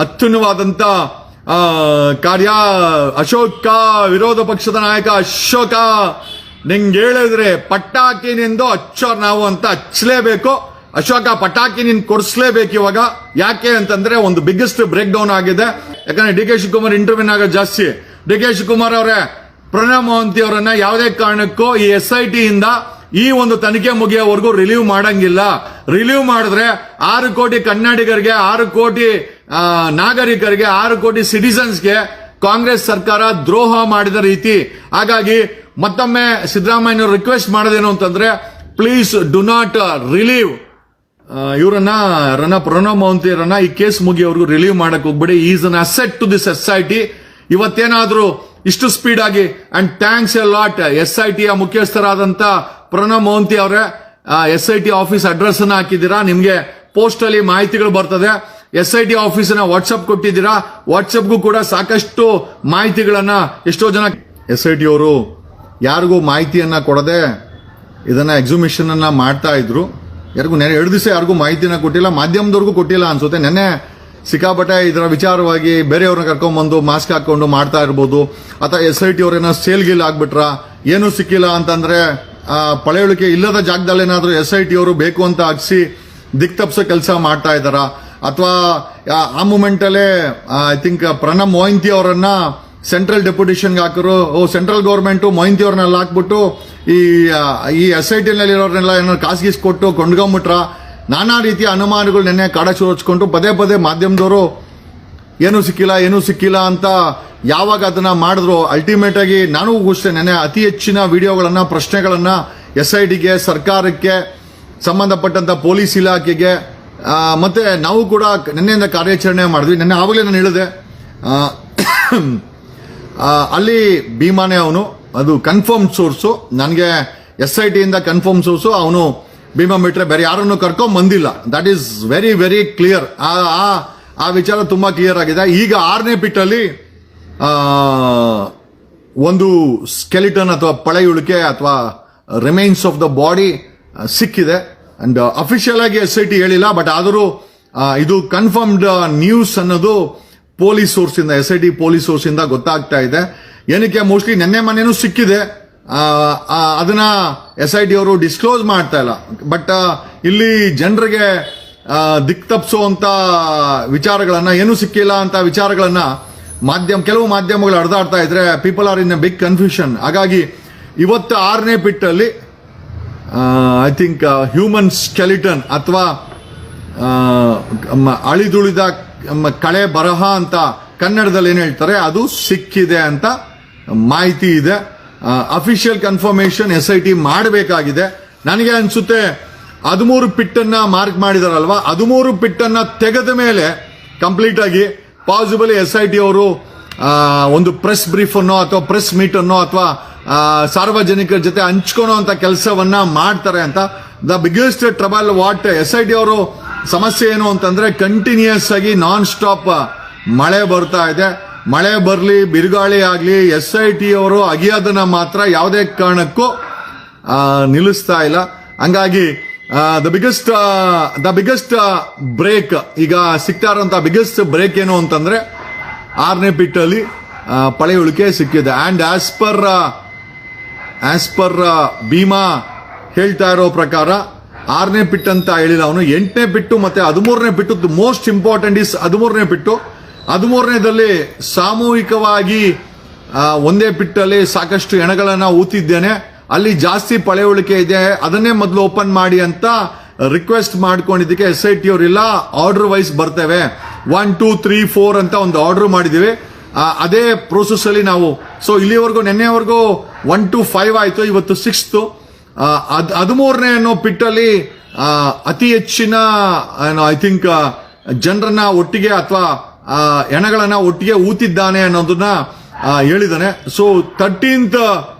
ಅತ್ಯುನ್ನವಾದಂತ ಕಾರ್ಯ. ಅಶೋಕ, ವಿರೋಧ ಪಕ್ಷದ ನಾಯಕ ಅಶೋಕ, ನಿಂಗೆ ಹೇಳಿದ್ರೆ ಪಟಾಕಿನಿಂದ ಹಚ್ಚೋರ್ ನಾವು ಅಂತ ಹಚ್ಚಲೇಬೇಕು. ಅಶೋಕ, ಪಟಾಕಿ ನೀನ್ ಕೊಡಿಸ್ಲೇಬೇಕು ಇವಾಗ. ಯಾಕೆ ಅಂತಂದ್ರೆ ಒಂದು ಬಿಗ್ಗೆಸ್ಟ್ ಬ್ರೇಕ್ ಡೌನ್ ಆಗಿದೆ. ಯಾಕಂದ್ರೆ ಡಿ ಕೆ ಶಿವಕುಮಾರ್ ಇಂಟರ್ವ್ಯೂನ್ ಆಗೋದು ಜಾಸ್ತಿ. ಡಿ ಕೆ ಶಿವಕುಮಾರ್ ಅವರೇ, ಪ್ರಣಬ್ ಮೋಹಂತಿ ಅವರನ್ನ ಯಾವುದೇ ಕಾರಣಕ್ಕೂ ಈ SIT ಇಂದ ಈ ಒಂದು ತನಿಖೆ ಮುಗಿಯೋವರೆಗೂ ರಿಲೀವ್ ಮಾಡಂಗಿಲ್ಲ. ರಿಲೀವ್ ಮಾಡಿದ್ರೆ 6 ಕೋಟಿ ಕನ್ನಡಿಗರಿಗೆ, 6 ಕೋಟಿ ನಾಗರಿಕರಿಗೆ, 6 ಕೋಟಿ ಸಿಟಿಸನ್ಸ್ಗೆ ಕಾಂಗ್ರೆಸ್ ಸರ್ಕಾರ ದ್ರೋಹ ಮಾಡಿದ ರೀತಿ. ಹಾಗಾಗಿ ಮತ್ತೊಮ್ಮೆ ಸಿದ್ದರಾಮಯ್ಯ ರಿಕ್ವೆಸ್ಟ್ ಮಾಡೋದೇನು ಅಂತಂದ್ರೆ, ಪ್ಲೀಸ್ ಡು ನಾಟ್ ರಿಲೀವ್ ಇವರನ್ನ ಪ್ರಣಬ್ ಮೋಹಂತಿ ಅವರನ್ನ ಈ ಕೇಸ್ ಮುಗಿಯೋವರೆಗೂ ರಿಲೀವ್ ಮಾಡಕ್ ಹೋಗ್ಬೇಡಿ. Is an asset to this SIT. ಇವತ್ತೇನಾದ್ರೂ ಇಷ್ಟು ಸ್ಪೀಡ್ ಆಗಿ, and thanks a lot SIT ಯ ಮುಖ್ಯಸ್ಥರಾದಂತ ಪ್ರಣಬ್ ಮೋಹಂತಿ ಅವರೇ, SIT ಆಫೀಸ್ ಅಡ್ರೆಸ್ ಅನ್ನ ಹಾಕಿದ್ದೀರಾ, ನಿಮ್ಗೆ ಪೋಸ್ಟ್ ಅಲ್ಲಿ ಮಾಹಿತಿಗಳು ಬರ್ತದೆ. SIT ಆಫೀಸ್ನ ವಾಟ್ಸ್ಆಪ್ ಕೊಟ್ಟಿದ್ದೀರಾ, ವಾಟ್ಸ್ಆಪ್ಗೂ ಕೂಡ ಸಾಕಷ್ಟು ಮಾಹಿತಿಗಳನ್ನ ಎಷ್ಟೋ ಜನ SIT ಅವರು ಯಾರಿಗೂ ಮಾಹಿತಿಯನ್ನ ಕೊಡದೆ ಇದನ್ನ ಎಕ್ಸಿಬಿಷನ್ ಅನ್ನ ಮಾಡ್ತಾ ಇದ್ರು. ಯಾರಿಗೂ 2 ದಿವಸ ಯಾರಿಗೂ ಮಾಹಿತಿನ ಕೊಟ್ಟಿಲ್ಲ, ಮಾಧ್ಯಮದವ್ರಿಗೂ ಕೊಟ್ಟಿಲ್ಲ ಅನ್ಸುತ್ತೆ. ನೆನ್ನೆ ಸಿಕ್ಕಾಪಟ್ಟೆ ಇದರ ವಿಚಾರವಾಗಿ ಬೇರೆಯವ್ರನ್ನ ಕರ್ಕೊಂಡ್ಬಂದು ಮಾಸ್ಕ್ ಹಾಕೊಂಡು ಮಾಡ್ತಾ ಇರ್ಬೋದು. ಅಥವಾ SIT ಅವ್ರೇನೋ ಸೇಲ್ಗಿಲ್ ಆಗ್ಬಿಟ್ರ, ಏನೂ ಸಿಕ್ಕಿಲ್ಲ ಅಂತಂದ್ರೆ ಪಳೆಯುಳಿಕೆ ಇಲ್ಲದ ಜಾಗದಲ್ಲೇನಾದ್ರೂ SIT ಅವರು ಬೇಕು ಅಂತ ಹಾಕ್ಸಿ ದಿಕ್ ತಪ್ಸೋ ಕೆಲಸ ಮಾಡ್ತಾ ಇದಾರ. ಅಥವಾ ಆ ಮೂಮೆಂಟ್ ಅಲ್ಲೇ ಐ ಥಿಂಕ್ ಪ್ರಣಬ್ ಮೋಹಂತಿ ಅವರನ್ನ ಸೆಂಟ್ರಲ್ ಡೆಪ್ಯುಟೇಷನ್ಗೆ ಹಾಕಿದ್ರು. ಸೆಂಟ್ರಲ್ ಗೌರ್ಮೆಂಟ್ ಮೋಹಂತಿ ಅವ್ರನ್ನೆಲ್ಲ ಹಾಕ್ಬಿಟ್ಟು ಈ SIT ನಲ್ಲಿರೋರ್ನೆಲ್ಲ ಏನೋ ಕಾಸಿಗೆ ಕೊಟ್ಟು ಕೊಂಡ್ಕೊಂಬಿಟ್ರ. ನಾನಾ ರೀತಿಯ ಅನುಮಾನಗಳು ನೆನ್ನೆ ಕಾಡಚೂರು ಹಚ್ಕೊಂಡು ಪದೇ ಪದೇ ಮಾಧ್ಯಮದವರು ಏನೂ ಸಿಕ್ಕಿಲ್ಲ ಅಂತ ಯಾವಾಗ ಅದನ್ನ ಮಾಡಿದ್ರು, ಅಲ್ಟಿಮೇಟ್ ಆಗಿ ನಾನು ಅಷ್ಟೇ ನೆನ್ನೆ ಅತಿ ಹೆಚ್ಚಿನ ವಿಡಿಯೋಗಳನ್ನ, ಪ್ರಶ್ನೆಗಳನ್ನ SITಗೆ, ಸರ್ಕಾರಕ್ಕೆ, ಸಂಬಂಧಪಟ್ಟಂತ ಪೊಲೀಸ್ ಇಲಾಖೆಗೆ ಮತ್ತೆ ನಾವು ಕೂಡ ನಿನ್ನೆಯಿಂದ ಕಾರ್ಯಾಚರಣೆ ಮಾಡಿದ್ವಿ. ನೆನ್ನೆ ಆವಾಗಲೇ ನಾನು ಹೇಳಿದೆ, ಅಲ್ಲಿ ಭೀಮಾನೇ ಅವನು, ಅದು ಕನ್ಫರ್ಮ್ ಸೋರ್ಸು. ನನಗೆ SIT ಇಂದ ಕನ್ಫರ್ಮ್ ಸೋರ್ಸು ಅವನು ಭೀಮಾ ಬಿಟ್ರೆ ಬೇರೆ ಯಾರನ್ನು ಕರ್ಕೊಂಡ್ ಬಂದಿಲ್ಲ. That is very very clear. ಆ ವಿಚಾರ ತುಂಬಾ ಕ್ಲಿಯರ್ ಆಗಿದೆ. ಈಗ 6ನೇ ಪಿಟ್ಟಲ್ಲಿ ಒಂದು ಸ್ಕೆಲಿಟನ್ ಅಥವಾ ಪಳೆಯುಳಿಕೆ ಅಥವಾ ರಿಮೈನ್ಸ್ ಆಫ್ ದ ಬಾಡಿ ಸಿಕ್ಕಿದೆ. ಅಂಡ್ ಅಫಿಷಿಯಲ್ ಆಗಿ SIT ಹೇಳಿಲ್ಲ, ಬಟ್ ಆದರೂ ಇದು ಕನ್ಫರ್ಮ್ಡ್ ನ್ಯೂಸ್ ಅನ್ನೋದು ಪೊಲೀಸ್ ಸೋರ್ಸ್ ಇಂದ, SIT ಪೊಲೀಸ್ ಸೋರ್ಸ್ ಇಂದ ಗೊತ್ತಾಗ್ತಾ ಇದೆ. ಏನಕ್ಕೆ ಮೋಸ್ಟ್ಲಿ ನೆನ್ನೆ ಮೊನ್ನೆನೂ ಸಿಕ್ಕಿದೆ, ಅದನ್ನ SIT ಅವರು ಡಿಸ್ಕ್ಲೋಸ್ ಮಾಡ್ತಾ ಇಲ್ಲ. ಬಟ್ ಇಲ್ಲಿ ಜನರಿಗೆ ದಿಕ್ ತಪ್ಪಿಸುವಂತ ವಿಚಾರಗಳನ್ನ, ಏನೂ ಸಿಕ್ಕಿಲ್ಲ ಅಂತ ವಿಚಾರಗಳನ್ನ ಕೆಲವು ಮಾಧ್ಯಮಗಳು ಹರಿದಾಡ್ತಾ ಇದ್ರೆ people are in a big confusion. ಹಾಗಾಗಿ ಇವತ್ತು 6ನೇ ಪಿಟ್ಟಲ್ಲಿ ಐ ಥಿಂಕ್ ಹ್ಯೂಮನ್ ಸ್ಕೆಲಿಟನ್ ಅಥವಾ ಅಳಿದುಳಿದ ಕಳೆ ಬರಹ ಅಂತ ಕನ್ನಡದಲ್ಲಿ ಏನ್ ಹೇಳ್ತಾರೆ, ಅದು ಸಿಕ್ಕಿದೆ ಅಂತ ಮಾಹಿತಿ ಇದೆ. ಅಫಿಷಿಯಲ್ ಕನ್ಫರ್ಮೇಶನ್ SIT ಮಾಡಬೇಕಾಗಿದೆ. ನನಗೆ ಅನ್ಸುತ್ತೆ 13 ಪಿಟ್ಟನ್ನ ಮಾರ್ಕ್ ಮಾಡಿದಾರಲ್ವಾ, 13 ಪಿಟ್ಟನ್ನ ತೆಗೆದ ಮೇಲೆ ಕಂಪ್ಲೀಟ್ ಆಗಿ ಪಾಸಿಬಲ್ SIT ಅವರು ಒಂದು ಪ್ರೆಸ್ ಬ್ರೀಫ್ ಅನ್ನೋ ಅಥವಾ ಪ್ರೆಸ್ ಮೀಟ್ ಅನ್ನೋ ಅಥವಾ ಸಾರ್ವಜನಿಕರ ಜೊತೆ ಹಂಚ್ಕೊಳ್ಳೋ ಅಂತ ಕೆಲಸವನ್ನ ಮಾಡ್ತಾರೆ ಅಂತ. The biggest trouble what SIT ಅವರು ಸಮಸ್ಯೆ ಏನು ಅಂತಂದ್ರೆ, ಕಂಟಿನ್ಯೂಸ್ ಆಗಿ ನಾನ್ ಸ್ಟಾಪ್ ಮಳೆ ಬರ್ತಾ ಇದೆ. ಮಳೆ ಬರಲಿ, ಬಿರುಗಾಳಿ ಆಗ್ಲಿ, SIT ಅವರು ಅಗಿಯೋದನ್ನ ಮಾತ್ರ ಯಾವುದೇ ಕಾರಣಕ್ಕೂ ನಿಲ್ಲಿಸ್ತಾ ಇಲ್ಲ. ಹಂಗಾಗಿ ದ ಬಿಗ್ಗೆಸ್ಟ್ ಬ್ರೇಕ್ ಈಗ ಸಿಗ್ತಾ ಇರುವಂತಹ ಬಿಗ್ಗೆಸ್ಟ್ ಬ್ರೇಕ್ ಏನು ಅಂತಂದ್ರೆ 6ನೇ ಪಿಟ್ಟಲ್ಲಿ ಪಳೆಯುಳಿಕೆ ಸಿಕ್ಕಿದೆ. ಅಂಡ್ ಆಸ್ ಪರ್ ಭೀಮಾ ಹೇಳ್ತಾ ಇರೋ ಪ್ರಕಾರ 6ನೇ ಪಿಟ್ ಅಂತ ಹೇಳಿಲ್ಲ ಅವನು, 8ನೇ ಪಿಟ್ಟು ಮತ್ತೆ 13ನೇ ಪಿಟ್ಟು. ಮೋಸ್ಟ್ ಇಂಪಾರ್ಟೆಂಟ್ ಇಸ್ 13ನೇ ಪಿಟ್ಟು. 13ನೇದಲ್ಲಿ ಸಾಮೂಹಿಕವಾಗಿ ಒಂದೇ ಪಿಟ್ಟಲ್ಲಿ ಸಾಕಷ್ಟು ಹೆಣಗಳನ್ನ ಊತಿದ್ದೇನೆ, ಅಲ್ಲಿ ಜಾಸ್ತಿ ಪಳೆಯುಳಿಕೆ ಇದೆ, ಅದನ್ನೇ ಮೊದಲು ಓಪನ್ ಮಾಡಿ ಅಂತ ರಿಕ್ವೆಸ್ಟ್ ಮಾಡ್ಕೊಂಡಿದ್ದಕ್ಕೆ SIT ಅವರಿಲ್ಲ, ಆರ್ಡರ್ ವೈಸ್ ಬರ್ತೇವೆ, 1 2 3 4 ಅಂತ ಒಂದು ಆರ್ಡರ್ ಮಾಡಿದೀವಿ. ಅದೇ ಪ್ರೋಸೆಸ್ ಅಲ್ಲಿ ನಾವು ಇಲ್ಲಿವರೆಗೂ ನಿನ್ನೆವರೆಗೂ 1 to 5 ಆಯ್ತು, ಇವತ್ತು 6th. 13ನೇ ಅನ್ನೋ ಪಿಟ್ಟಲ್ಲಿ ಅತಿ ಹೆಚ್ಚಿನ ಐ ಥಿಂಕ್ ಜನರನ್ನ ಒಟ್ಟಿಗೆ ಅಥವಾ ಹೆಣಗಳನ್ನ ಒಟ್ಟಿಗೆ ಊತಿದ್ದಾನೆ ಅನ್ನೋದನ್ನ ಹೇಳಿದಾನೆ. 13th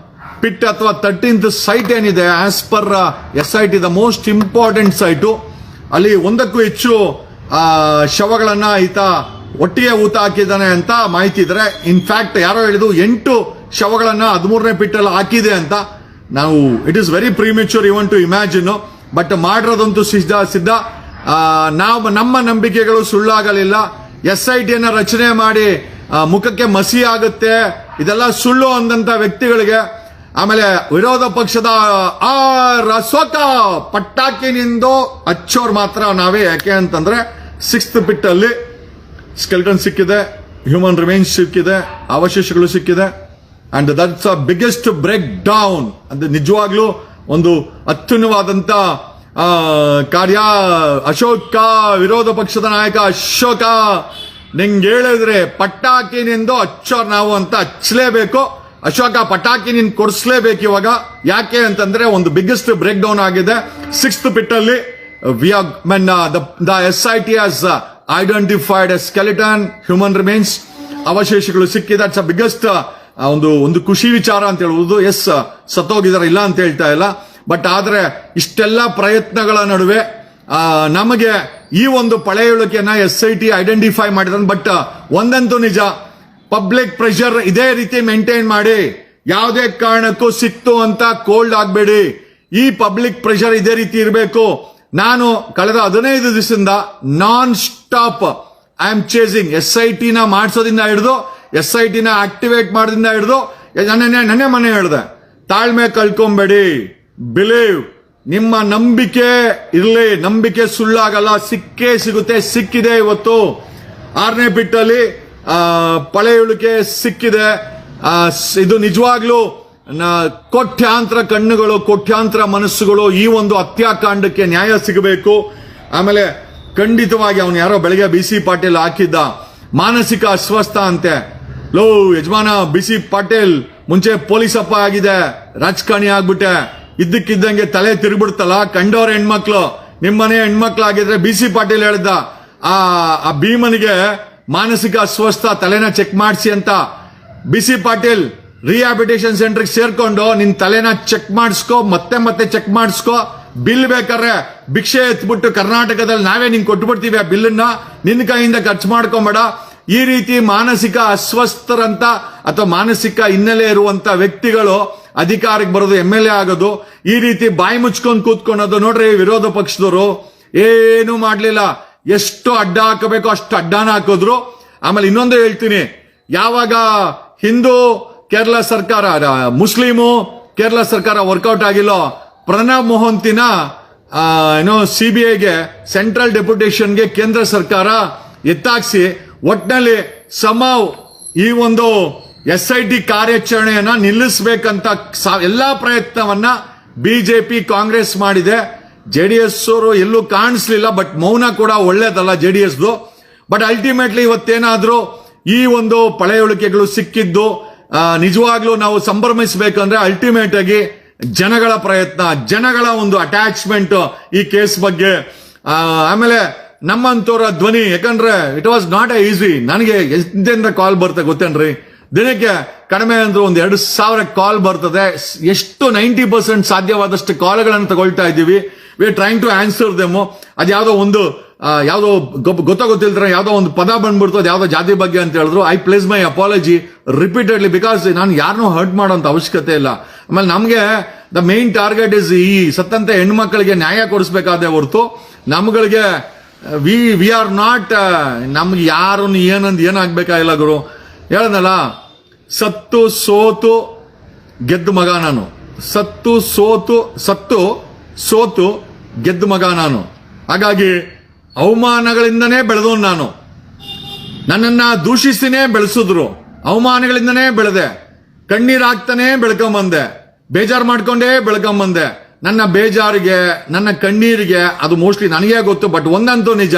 ಪಿಟ್ ಅಥವಾ 13th ಸೈಟ್ ಏನಿದೆ, as per SIT the most important site, ಅಲ್ಲಿ 1ಕ್ಕೂ ಹೆಚ್ಚು ಶವಗಳನ್ನ ಈತ ಒಟ್ಟಿಗೆ ಊತ ಹಾಕಿದ್ದಾನೆ ಅಂತ ಮಾಹಿತಿ ಇದ್ರೆ. ಇನ್ಫ್ಯಾಕ್ಟ್ ಯಾರೋ ಹೇಳಿದ್ರು 8 ಶವಗಳನ್ನ 13ನೇ ಪಿಟ್ಟಲ್ಲಿ ಹಾಕಿದೆ ಅಂತ. ನಾವು it is very premature even to imagine, but ಮಾಡಿರೋದಂತೂ ಸಿದ್ಧ. ನಾವು ನಮ್ಮ ನಂಬಿಕೆಗಳು ಸುಳ್ಳಾಗಲಿಲ್ಲ. SITಯನ್ನ ರಚನೆ ಮಾಡಿ ಮುಖಕ್ಕೆ ಮಸಿ ಆಗುತ್ತೆ, ಇದೆಲ್ಲ ಸುಳ್ಳು ಅಂದಂತ ವ್ಯಕ್ತಿಗಳಿಗೆ, ಆಮೇಲೆ ವಿರೋಧ ಪಕ್ಷದ ರಸೋಕ ಪಟ್ಟಾಕಿನಿಂದ ಹಚ್ಚೋರ್ ಮಾತ್ರ ನಾವೇ. ಯಾಕೆ ಅಂತಂದ್ರೆ 6th pit ಅಲ್ಲಿ ಸ್ಕೆಲ್ಟನ್ ಸಿಕ್ಕಿದೆ, ಹ್ಯೂಮನ್ ರಿಮೈನ್ಸ್ ಸಿಕ್ಕಿದೆ, ಅವಶೇಷಗಳು ಸಿಕ್ಕಿದೆ. And that's a biggest breakdown. ಅದು ನಿಜವಾಗ್ಲೂ ಒಂದು ಅತ್ಯುನ್ನವಾದಂತ ಕಾರ್ಯ. ಅಶೋಕ, ವಿರೋಧ ಪಕ್ಷದ ನಾಯಕ ಅಶೋಕ, ನಿಂಗೆ ಹೇಳಿದ್ರೆ ಪಟಾಕಿನಿಂದ ಹಚ್ಚೋರ್ ನಾವು ಅಂತ ಹಚ್ಚಲೇಬೇಕು. ಅಶೋಕ ಪಟಾಕಿ ನಿನ್ ಕೊಡಿಸ್ಲೇಬೇಕು ಇವಾಗ. ಯಾಕೆ ಅಂತಂದ್ರೆ ಒಂದು ಬಿಗ್ಗೆಸ್ಟ್ ಬ್ರೇಕ್ ಡೌನ್ ಆಗಿದೆ 6th pit ಅಲ್ಲಿ. The SIT has identified a skeleton, human remains, ಅವಶೇಷಗಳು ಸಿಕ್ಕಿದೆ. ದಟ್ಸ್ ಅ ಬಿಗ್ಗೆಸ್ಟ್ ಒಂದು ಖುಷಿ ವಿಚಾರ ಅಂತ ಹೇಳುವುದು. ಎಸ್, ಸತ್ತೋಗಿದಾರೆ, ಇಲ್ಲ ಅಂತ ಹೇಳ್ತಾ ಇಲ್ಲ. ಬಟ್ ಆದ್ರೆ ಇಷ್ಟೆಲ್ಲ ಪ್ರಯತ್ನಗಳ ನಡುವೆ ನಮಗೆ ಈ ಒಂದು ಪಳೆಯುಳಿಕೆಯನ್ನ SIT ಐಡೆಂಟಿಫೈ ಮಾಡಿದ್ರೆ. ಬಟ್ ಒಂದಂತೂ ನಿಜ, ಪಬ್ಲಿಕ್ ಪ್ರೆಷರ್ ಇದೇ ರೀತಿ ಮೇಂಟೈನ್ ಮಾಡಿ. ಯಾವುದೇ ಕಾರಣಕ್ಕೂ ಸಿಕ್ತು ಅಂತ ಕೋಲ್ಡ್ ಆಗಬೇಡಿ. ಈ ಪಬ್ಲಿಕ್ ಪ್ರೆಷರ್ ಇದೇ ರೀತಿ ಇರಬೇಕು. ನಾನು ಕಳೆದ 15 ದಿವಸದಿಂದ non stop I am chasing. SIT ನ ಮಾಡಿಸೋದಿಂದ ಹಿಡಿದು, SIT ನ ಆಕ್ಟಿವೇಟ್ ಮಾಡೋದ್ರಿಂದ ಹಿಡಿದು, ನನ್ನೇ ಮನೆ ಹೇಳಿದೆ, ತಾಳ್ಮೆ ಕಳ್ಕೊಂಬೇಡಿ. ಬಿಲೀವ್, ನಿಮ್ಮ ನಂಬಿಕೆ ಇರಲಿ. ನಂಬಿಕೆ ಸುಳ್ಳಾಗಲ್ಲ, ಸಿಕ್ಕೇ ಸಿಗುತ್ತೆ. ಸಿಕ್ಕಿದೆ ಇವತ್ತು 6ನೇ pit ಅಲ್ಲಿ ಪಳೆಯುಳಿಕೆ ಸಿಕ್ಕಿದೆ. ಇದು ನಿಜವಾಗ್ಲೂ ಕೋಟ್ಯಾಂತರ ಕಣ್ಣುಗಳು, ಕೋಟ್ಯಾಂತರ ಮನಸ್ಸುಗಳು ಈ ಒಂದು ಹತ್ಯಾಕಾಂಡಕ್ಕೆ ನ್ಯಾಯ ಸಿಗಬೇಕು. ಆಮೇಲೆ ಖಂಡಿತವಾಗಿ ಅವನು ಯಾರೋ ಬೆಳಗ್ಗೆ BC ಪಾಟೀಲ್ ಹಾಕಿದ್ದ ಮಾನಸಿಕ ಅಸ್ವಸ್ಥ ಅಂತೆ. ಲೋ ಯಜಮಾನ, BC ಪಾಟೀಲ್ ಮುಂಚೆ ಪೊಲೀಸ್ ಅಪ್ಪ ಆಗಿದೆ, ರಾಜಕಾರಣಿ ಆಗ್ಬಿಟ್ಟೆ, ಇದ್ದಕ್ಕಿದ್ದಂಗೆ ತಲೆ ತಿರುಗ್ಬಿಡ್ತಲ್ಲ. ಕಂಡವ್ರ ಹೆಣ್ಮಕ್ಳು, ನಿಮ್ಮನೆ ಹೆಣ್ಮಕ್ಳು ಆಗಿದ್ರೆ BC ಪಾಟೀಲ್ ಹೇಳ್ದ ಆ ಭೀಮನಿಗೆ ಮಾನಸಿಕ ಅಸ್ವಸ್ಥ, ತಲೆನ ಚೆಕ್ ಮಾಡಿಸಿ ಅಂತ. BC ಪಾಟೀಲ್ ರಿಹ್ಯಾಬಿಲಿಟೇಷನ್ ಸೆಂಟರ್ಗೆ ಸೇರ್ಕೊಂಡು ನಿನ್ ತಲೆನ ಚೆಕ್ ಮಾಡಿಸ್ಕೋ, ಮತ್ತೆ ಚೆಕ್ ಮಾಡಿಸ್ಕೋ. ಬಿಲ್ ಬೇಕಾದ್ರೆ ಭಿಕ್ಷೆ ಎತ್ಬಿಟ್ಟು ಕರ್ನಾಟಕದಲ್ಲಿ ನಾವೇ ನಿಂಗೆ ಕೊಟ್ಬಿಡ್ತೀವಿ ಆ ಬಿಲ್ಲನ್ನ, ನಿನ್ನ ಕೈಯಿಂದ ಖರ್ಚು ಮಾಡ್ಕೊಂಬೇಡ. ಈ ರೀತಿ ಮಾನಸಿಕ ಅಸ್ವಸ್ಥರಂತ ಅಥವಾ ಮಾನಸಿಕ ಹಿನ್ನೆಲೆ ಇರುವಂತ ವ್ಯಕ್ತಿಗಳು ಅಧಿಕಾರಕ್ಕೆ ಬರೋದು, MLA ಆಗೋದು, ಈ ರೀತಿ ಬಾಯಿ ಮುಚ್ಕೊಂಡು ಕೂತ್ಕೊಳ್ಳೋದು. ನೋಡ್ರಿ, ವಿರೋಧ ಪಕ್ಷದವರು ಏನು ಮಾಡ್ಲಿಲ್ಲ. ಎಷ್ಟು ಅಡ್ಡ ಹಾಕಬೇಕು ಅಷ್ಟು ಅಡ್ಡಾನ ಹಾಕಿದ್ರು. ಆಮೇಲೆ ಇನ್ನೊಂದು ಹೇಳ್ತೀನಿ, ಯಾವಾಗ ಹಿಂದೂ ಕೇರಳ ಸರ್ಕಾರ, ಮುಸ್ಲಿಮು ಕೇರಳ ಸರ್ಕಾರ ವರ್ಕೌಟ್ ಆಗಿಲ್ಲೋ, ಪ್ರಣಬ್ ಮೊಹಂತಿನ CBIಗೆ ಸೆಂಟ್ರಲ್ ಡೆಪ್ಯುಟೇಷನ್ಗೆ ಕೇಂದ್ರ ಸರ್ಕಾರ ಎತ್ತಾಕ್ಸಿ ಒಟ್ನಲ್ಲಿ ಸಮಾವ್ ಈ ಒಂದು SIT ಕಾರ್ಯಾಚರಣೆಯನ್ನ ನಿಲ್ಲಿಸಬೇಕಂತ ಎಲ್ಲಾ ಪ್ರಯತ್ನವನ್ನ BJP ಕಾಂಗ್ರೆಸ್ ಮಾಡಿದೆ. JDS ಅವರು ಎಲ್ಲೂ ಕಾಣಿಸ್ಲಿಲ್ಲ. ಬಟ್ ಮೌನ ಕೂಡ ಒಳ್ಳೇದಲ್ಲ JDSದು. ಬಟ್ ಅಲ್ಟಿಮೇಟ್ಲಿ ಇವತ್ತೇನಾದ್ರೂ ಈ ಒಂದು ಪಳೆಯುಳಿಕೆಗಳು ಸಿಕ್ಕಿದ್ದು ನಿಜವಾಗ್ಲೂ ನಾವು ಸಂಭ್ರಮಿಸಬೇಕಂದ್ರೆ ಅಲ್ಟಿಮೇಟ್ ಆಗಿ ಜನಗಳ ಪ್ರಯತ್ನ, ಜನಗಳ ಒಂದು ಅಟ್ಯಾಚ್ಮೆಂಟ್ ಈ ಕೇಸ್ ಬಗ್ಗೆ. ಆಮೇಲೆ ನಮ್ಮಂತವರ ಧ್ವನಿ, ಯಾಕಂದ್ರೆ ಇಟ್ ವಾಸ್ ನಾಟ್ ಈಸಿ. ನನಗೆ ಎಷ್ಟೆಂದ್ರೆ ಕಾಲ್ ಬರ್ತದೆ ಗೊತ್ತೇನ್ರಿ, ದಿನಕ್ಕೆ ಕಡಿಮೆ ಅಂದ್ರೆ 2,000 ಕಾಲ್ ಬರ್ತದೆ. ಎಷ್ಟು 90% ಸಾಧ್ಯವಾದಷ್ಟು ಕಾಲ್ಗಳನ್ನು ತಗೊಳ್ತಾ ಇದ್ದೀವಿ. We are trying to answer them. ಅದ್ಯಾವುದೋ ಒಂದು ಯಾವ್ದೋ ಗೊತ್ತಿಲ್ದ್ರೆ ಯಾವ್ದೋ ಒಂದು ಪದ ಬಂದ್ಬಿಡ್ತು, ಯಾವ್ದೋ ಜಾತಿ ಬಗ್ಗೆ ಅಂತ ಹೇಳಿದ್ರು. I place my apology repeatedly, because ನಾನು ಯಾರನ್ನೂ ಹರ್ಟ್ ಮಾಡೋಂತ ಅವಶ್ಯಕತೆ ಇಲ್ಲ. ಆಮೇಲೆ ನಮ್ಗೆ ದ ಮೇನ್ ಟಾರ್ಗೆಟ್ ಇಸ್ ಈ ಸತ್ತಂತ ಹೆಣ್ಮಕ್ಳಿಗೆ ನ್ಯಾಯ ಕೊಡಿಸ್ಬೇಕಾದೆ ಹೊರತು ನಮ್ಗಳಿಗೆ ವಿ ಆರ್ ನಾಟ್, ನಮ್ಗೆ ಯಾರು ಏನಾಗ್ಬೇಕಾಗಿಲ್ಲ ಗುರು. ಹೇಳದ್ನಲ್ಲ, ಸತ್ತು ಸೋತು ಗೆದ್ದ ಮಗ ನಾನು, ಸತ್ತು ಸೋತು ಗೆದ್ದ ಮಗ ನಾನು. ಹಾಗಾಗಿ ಅವಮಾನಗಳಿಂದನೇ ಬೆಳೆದವನು ನಾನು. ನನ್ನನ್ನ ದೂಷಿಸಿನೇ ಬೆಳೆಸಿದ್ರು, ಅವಮಾನಗಳಿಂದನೇ ಬೆಳೆದೆ, ಕಣ್ಣೀರಾಗ್ತಾನೆ ಬೆಳ್ಕೊಂಬಂದೆ, ಬೇಜಾರು ಮಾಡ್ಕೊಂಡೇ ಬೆಳ್ಕೊಂಬಂದೆ. ನನ್ನ ಬೇಜಾರಿಗೆ, ನನ್ನ ಕಣ್ಣೀರಿಗೆ ಅದು ಮೋಸ್ಟ್ಲಿ ನನಗೇ ಗೊತ್ತು. ಬಟ್ ಒಂದಂತೂ ನಿಜ,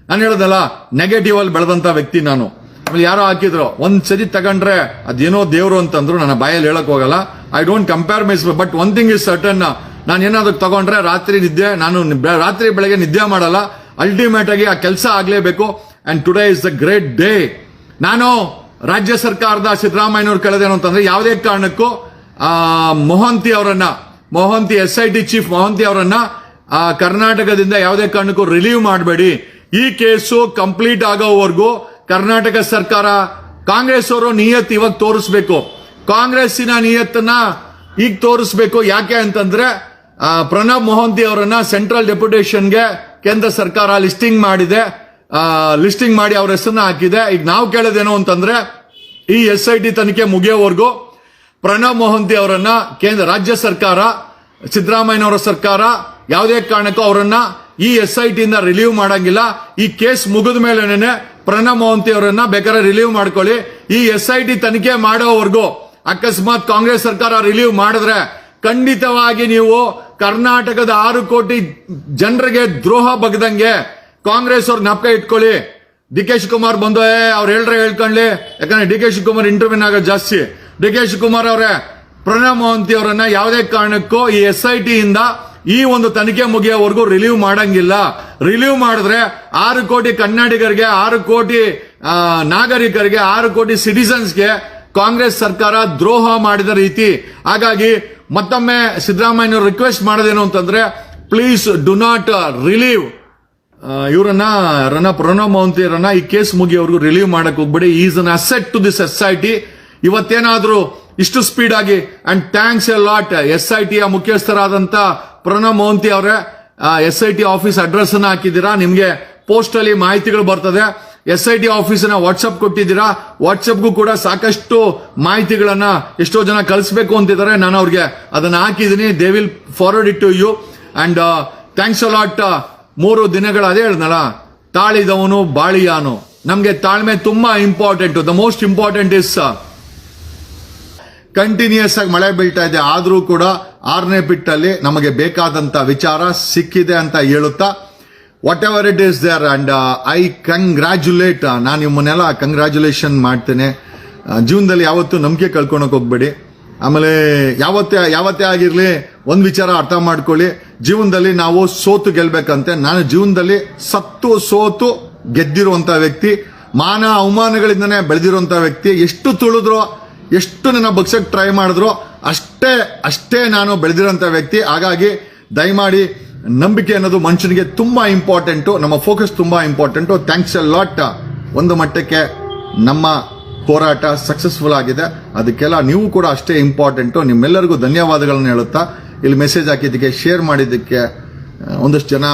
ನಾನು ಹೇಳೋದಲ್ಲ, ನೆಗೆಟಿವ್ ಅಲ್ಲಿ ಬೆಳೆದಂತ ವ್ಯಕ್ತಿ ನಾನು. ಆಮೇಲೆ ಯಾರೋ ಹಾಕಿದ್ರು, ಒಂದ್ ಸರಿ ತಗೊಂಡ್ರೆ ಅದೇನೋ ದೇವ್ರು ಅಂತಂದ್ರು, ನನ್ನ ಬಾಯಲ್ಲಿ ಹೇಳಕ್ ಹೋಗಲ್ಲ. I don't compare my self. But one thing is certain, ನಾನು ಏನಾದ್ರು ತಗೊಂಡ್ರೆ ರಾತ್ರಿ ಬೆಳಗ್ಗೆ ನಿದ್ದೆ ಮಾಡಲ್ಲ. ಅಲ್ಟಿಮೇಟ್ ಆಗಿ ಆ ಕೆಲಸ ಆಗ್ಲೇಬೇಕು. And today is the great day. ನಾನು ರಾಜ್ಯ ಸರ್ಕಾರದ ಸಿದ್ದರಾಮಯ್ಯನವ್ರು ಕೇಳೋದೇನು ಅಂತಂದ್ರೆ, ಯಾವುದೇ ಕಾರಣಕ್ಕೂ ಮೊಹಂತಿ SIT ಚೀಫ್ ಮೊಹಂತಿ ಅವರನ್ನ ಕರ್ನಾಟಕದಿಂದ ಯಾವುದೇ ಕಾರಣಕ್ಕೂ ರಿಲೀವ್ ಮಾಡಬೇಡಿ. ಈ ಕೇಸು ಕಂಪ್ಲೀಟ್ ಆಗೋವರೆಗೂ ಕರ್ನಾಟಕ ಸರ್ಕಾರ, ಕಾಂಗ್ರೆಸ್ ಅವರು ನಿಯತ್ ಇವಾಗ ತೋರಿಸ್ಬೇಕು. ಕಾಂಗ್ರೆಸ್ಸಿನ ನಿಯತ್ತನ್ನ ಈಗ ತೋರಿಸ್ಬೇಕು. ಯಾಕೆ ಅಂತಂದ್ರೆ ಪ್ರಣಬ್ ಮೊಹಂತಿ ಅವರನ್ನ ಸೆಂಟ್ರಲ್ ಡೆಪ್ಯುಟೇಷನ್ಗೆ ಕೇಂದ್ರ ಸರ್ಕಾರ ಲಿಸ್ಟಿಂಗ್ ಮಾಡಿದೆ. ಲಿಸ್ಟಿಂಗ್ ಮಾಡಿ ಅವ್ರ ಹೆಸರನ್ನ ಹಾಕಿದೆ. ಈಗ ನಾವು ಕೇಳೋದೇನು ಅಂತಂದ್ರೆ, ಈ SIT ತನಿಖೆ ಮುಗಿಯೋವರೆಗೂ ಪ್ರಣಬ್ ಮೊಹಂತಿ ಅವರನ್ನ ರಾಜ್ಯ ಸರ್ಕಾರ, ಸಿದ್ದರಾಮಯ್ಯನವರ ಸರ್ಕಾರ ಯಾವುದೇ ಕಾರಣಕ್ಕೂ ಅವರನ್ನ ಈ SIT ಇಂದ ರಿಲೀವ್ ಮಾಡಂಗಿಲ್ಲ. ಈ ಕೇಸ್ ಮುಗಿದ ಮೇಲೆನೆ ಪ್ರಣಬ್ ಮೊಹಂತಿ ಅವರನ್ನ ಬೇಕಾದ್ರೆ ರಿಲೀವ್ ಮಾಡ್ಕೊಳ್ಳಿ. ಈ SIT ತನಿಖೆ ಮಾಡೋವರೆಗೂ ಅಕಸ್ಮಾತ್ ಕಾಂಗ್ರೆಸ್ ಸರ್ಕಾರ ರಿಲೀವ್ ಮಾಡಿದ್ರೆ ಖಂಡಿತವಾಗಿ ನೀವು ಕರ್ನಾಟಕದ 6 ಕೋಟಿ ಜನರಿಗೆ ದ್ರೋಹ ಬಗ್ದಂಗೆ ಕಾಂಗ್ರೆಸ್ ಅವ್ರ ಜ್ಞಾಪಕ ಇಟ್ಕೊಳ್ಳಿ. DK ಶಿವಕುಮಾರ್ ಬಂದು ಅವ್ರು ಹೇಳ್ಕೊಳ್ಳಿ, ಯಾಕಂದ್ರೆ DK ಶಿವಕುಮಾರ್ ಇಂಟರ್ವ್ಯೂನ್ ಆಗೋದು ಜಾಸ್ತಿ. DK ಶಿವಕುಮಾರ್ ಅವರೇ, ಪ್ರಣಬ್ ಮೊಹಂತಿ ಅವರನ್ನ ಯಾವುದೇ ಕಾರಣಕ್ಕೂ ಈ SIT ಇಂದ ಈ ಒಂದು ತನಿಖೆ ಮುಗಿಯೋವರೆಗೂ ರಿಲೀವ್ ಮಾಡಂಗಿಲ್ಲ. ರಿಲೀವ್ ಮಾಡಿದ್ರೆ 6 ಕೋಟಿ ಕನ್ನಡಿಗರಿಗೆ, 6 ಕೋಟಿ ನಾಗರಿಕರಿಗೆ, 6 ಕೋಟಿ ಸಿಟಿಸನ್ಸ್ಗೆ ಕಾಂಗ್ರೆಸ್ ಸರ್ಕಾರ ದ್ರೋಹ ಮಾಡಿದ ರೀತಿ. ಹಾಗಾಗಿ ಮತ್ತೊಮ್ಮೆ ಸಿದ್ದರಾಮಯ್ಯ ರಿಕ್ವೆಸ್ಟ್ ಮಾಡೋದೇನು ಅಂತಂದ್ರೆ, please do not relieve Pranab Mohanty ಅವರನ್ನ ಈ ಕೇಸ್ ಮುಗಿಯೋವರೆಗೂ ರಿಲೀವ್ ಮಾಡಕ್ ಹೋಗ್ಬೇಡಿ. Is an asset to this SIT. ಇವತ್ತೇನಾದ್ರೂ ಇಷ್ಟು ಸ್ಪೀಡ್ ಆಗಿ, and thanks a lot SIT ಮುಖ್ಯಸ್ಥರಾದಂತ ಪ್ರಣಬ್ ಮೊಹಂತಿ ಅವರೇ, SIT ಆಫೀಸ್ ಅಡ್ರೆಸ್ ಅನ್ನ ಹಾಕಿದ್ದೀರಾ, ನಿಮ್ಗೆ ಪೋಸ್ಟ್ ಅಲ್ಲಿ ಮಾಹಿತಿಗಳು ಬರ್ತದೆ. SIT ಆಫೀಸಿನ ವಾಟ್ಸ್ಆಪ್ ಕೊಟ್ಟಿದ್ದೀರಾ, ವಾಟ್ಸ್ಆಪ್ಗೂ ಕೂಡ ಸಾಕಷ್ಟು ಮಾಹಿತಿಗಳನ್ನ ಎಷ್ಟೋ ಜನ ಕಳಿಸಬೇಕು ಅಂತಿದ್ದಾರೆ. ನಾನು ಅವ್ರಿಗೆ ಅದನ್ನ ಹಾಕಿದ್ದೀನಿ. They will forward it to you. And thanks a lot. 3 ದಿನಗಳ ಅದೇ ಹೇಳಿದ್ನಲ್ಲ, ತಾಳಿದವನು ಬಾಳಿಯಾನು. ನಮ್ಗೆ ತಾಳ್ಮೆ ತುಂಬಾ important. The most important is continuous ಆಗಿ ಮಳೆ ಬೀಳ್ತಾ ಇದೆ, ಆದ್ರೂ ಕೂಡ 6ನೇ ಪಿಟ್ಟಲ್ಲಿ ನಮಗೆ ಬೇಕಾದಂತ ವಿಚಾರ ಸಿಕ್ಕಿದೆ ಅಂತ ಹೇಳುತ್ತಾ, whatever it is there, and I congratulate. ನಾನು ನಿಮ್ಮನ್ನೆಲ್ಲ ಕಂಗ್ರಾಚುಲೇಷನ್ ಮಾಡ್ತೇನೆ. ಜೀವನದಲ್ಲಿ ಯಾವತ್ತೂ ನಂಬಿಕೆ ಕಳ್ಕೊಳಕ್ ಹೋಗ್ಬೇಡಿ. ಆಮೇಲೆ ಯಾವತ್ತೇ ಆಗಿರ್ಲಿ ಒಂದ್ ವಿಚಾರ ಅರ್ಥ ಮಾಡ್ಕೊಳ್ಳಿ, ಜೀವನದಲ್ಲಿ ನಾವು ಸೋತು ಗೆಲ್ಬೇಕಂತೆ. ನಾನು ಜೀವನದಲ್ಲಿ ಸೋತು ಗೆದ್ದಿರುವಂತ ವ್ಯಕ್ತಿ, ಮಾನ ಅವಮಾನಗಳಿಂದನೇ ಬೆಳೆದಿರುವಂತ ವ್ಯಕ್ತಿ. ಎಷ್ಟು ತುಳಿದ್ರು, ಎಷ್ಟು ನನ್ನ ಬಗ್ಸಕ್ ಟ್ರೈ ಮಾಡಿದ್ರು, ಅಷ್ಟೇ ನಾನು ಬೆಳೆದಿರೋಂಥ ವ್ಯಕ್ತಿ. ಹಾಗಾಗಿ ದಯಮಾಡಿ ನಂಬಿಕೆ ಅನ್ನೋದು ಮನುಷ್ಯನಿಗೆ ತುಂಬಾ ಇಂಪಾರ್ಟೆಂಟು. ನಮ್ಮ ಫೋಕಸ್ ತುಂಬಾ ಇಂಪಾರ್ಟೆಂಟು. Thanks a lot. ಒಂದು ಮಟ್ಟಕ್ಕೆ ನಮ್ಮ ಹೋರಾಟ ಸಕ್ಸಸ್ಫುಲ್ ಆಗಿದೆ, ಅದಕ್ಕೆಲ್ಲ ನೀವು ಕೂಡ ಅಷ್ಟೇ ಇಂಪಾರ್ಟೆಂಟು. ನಿಮ್ಮೆಲ್ಲರಿಗೂ ಧನ್ಯವಾದಗಳನ್ನು ಹೇಳುತ್ತಾ, ಇಲ್ಲಿ ಮೆಸೇಜ್ ಹಾಕಿದ್ದಕ್ಕೆ, ಶೇರ್ ಮಾಡಿದ್ದಕ್ಕೆ, ಒಂದಷ್ಟು ಜನ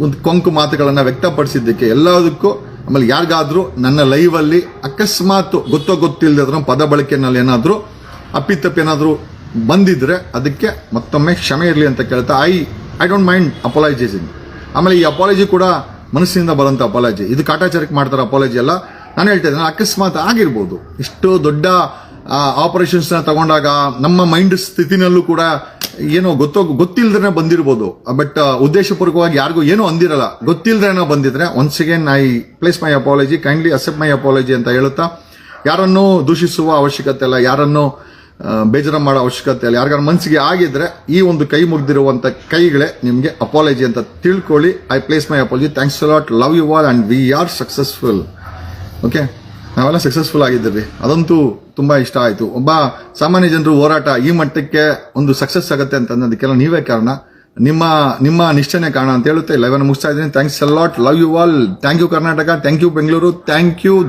ಒಂದು ಕೊಂಕು ಮಾತುಗಳನ್ನು ವ್ಯಕ್ತಪಡಿಸಿದ್ದಕ್ಕೆ ಎಲ್ಲದಕ್ಕೂ, ಆಮೇಲೆ ಯಾರಿಗಾದ್ರೂ ನನ್ನ ಲೈವ್ ಅಲ್ಲಿ ಅಕಸ್ಮಾತ್ ಗೊತ್ತಿಲ್ಲದ ಪದ ಬಳಕೆನಲ್ಲಿ ಏನಾದ್ರೂ ಅಪ್ಪಿತಪ್ಪೇನಾದ್ರೂ ಬಂದಿದ್ರೆ ಅದಕ್ಕೆ ಮತ್ತೊಮ್ಮೆ ಕ್ಷಮೆ ಇರಲಿ ಅಂತ ಕೇಳ್ತಾ, ಐ ಡೋಂಟ್ ಮೈಂಡ್ ಅಪಾಲೈಸೈಸಿಂಗ್. ಆಮೇಲೆ ಈ ಅಪಾಲಜಿ ಕೂಡ ಮನಸ್ಸಿನಿಂದ ಬರೋಂಥ ಅಪಾಲಜಿ, ಇದು ಕಾಟಾಚಾರಕ್ಕೆ ಮಾಡ್ತಾರೆ ಅಪಾಲಜಿ ಅಲ್ಲ. ನಾನು ಹೇಳ್ತಾ ಇದ್ದೇನೆ, ಅಕಸ್ಮಾತ್ ಆಗಿರ್ಬೋದು. ಇಷ್ಟು ದೊಡ್ಡ ಆಪರೇಷನ್ಸ್ ನ ತಗೊಂಡಾಗ ನಮ್ಮ ಮೈಂಡ್ ಸ್ಥಿತಿನಲ್ಲೂ ಕೂಡ ಏನೋ ಗೊತ್ತಿಲ್ಲದ್ರೆ ಬಂದಿರಬಹುದು. ಬಟ್ ಉದ್ದೇಶಪೂರ್ವಕವಾಗಿ ಯಾರಿಗೂ ಏನೋ ಅಂದಿರಲ್ಲ, ಗೊತ್ತಿಲ್ಲದ್ರೆ ಬಂದಿದ್ರೆ once again I place my apology, kindly accept my apology ಅಂತ ಹೇಳುತ್ತಾ, ಯಾರನ್ನೂ ದೂಷಿಸುವ ಅವಶ್ಯಕತೆ ಇಲ್ಲ, ಯಾರನ್ನು ಬೇಜಾರ ಮಾಡೋ ಅವಶ್ಯಕತೆ ಇಲ್ಲ. ಯಾರಿಗಾರ ಮನಸ್ಸಿಗೆ ಆಗಿದ್ರೆ ಈ ಒಂದು ಕೈ ಮುಗ್ದಿರುವಂತ ಕೈಗಳೇ ನಿಮ್ಗೆ ಅಪಾಲಜಿ ಅಂತ ತಿಳ್ಕೊಳ್ಳಿ. I place my apology. Thanks a lot. Love you all and we are successful. Okay, ನಾವೆಲ್ಲ ಸಕ್ಸಸ್ಫುಲ್ ಆಗಿದ್ದೀರಿ, ಅದಂತೂ ತುಂಬಾ ಇಷ್ಟ ಆಯ್ತು. ಒಬ್ಬ ಸಾಮಾನ್ಯ ಜನರು ಹೋರಾಟ ಈ ಮಟ್ಟಕ್ಕೆ ಒಂದು ಸಕ್ಸಸ್ ಆಗುತ್ತೆ ಅಂತ ಅನ್ನೋದಕ್ಕೆಲ್ಲ ನೀವೇ ಕಾರಣ, ನಿಮ್ಮ ನಿಷ್ಠೆನೇ ಕಾರಣ ಅಂತ ಹೇಳುತ್ತೆ ಲೈವ್ ಅನ್ನು ಮುಗಿಸ್ತಾ ಇದ್ದೀನಿ. Thanks a lot. Love you all. Thank you Karnataka, thank you Bengaluru, thank you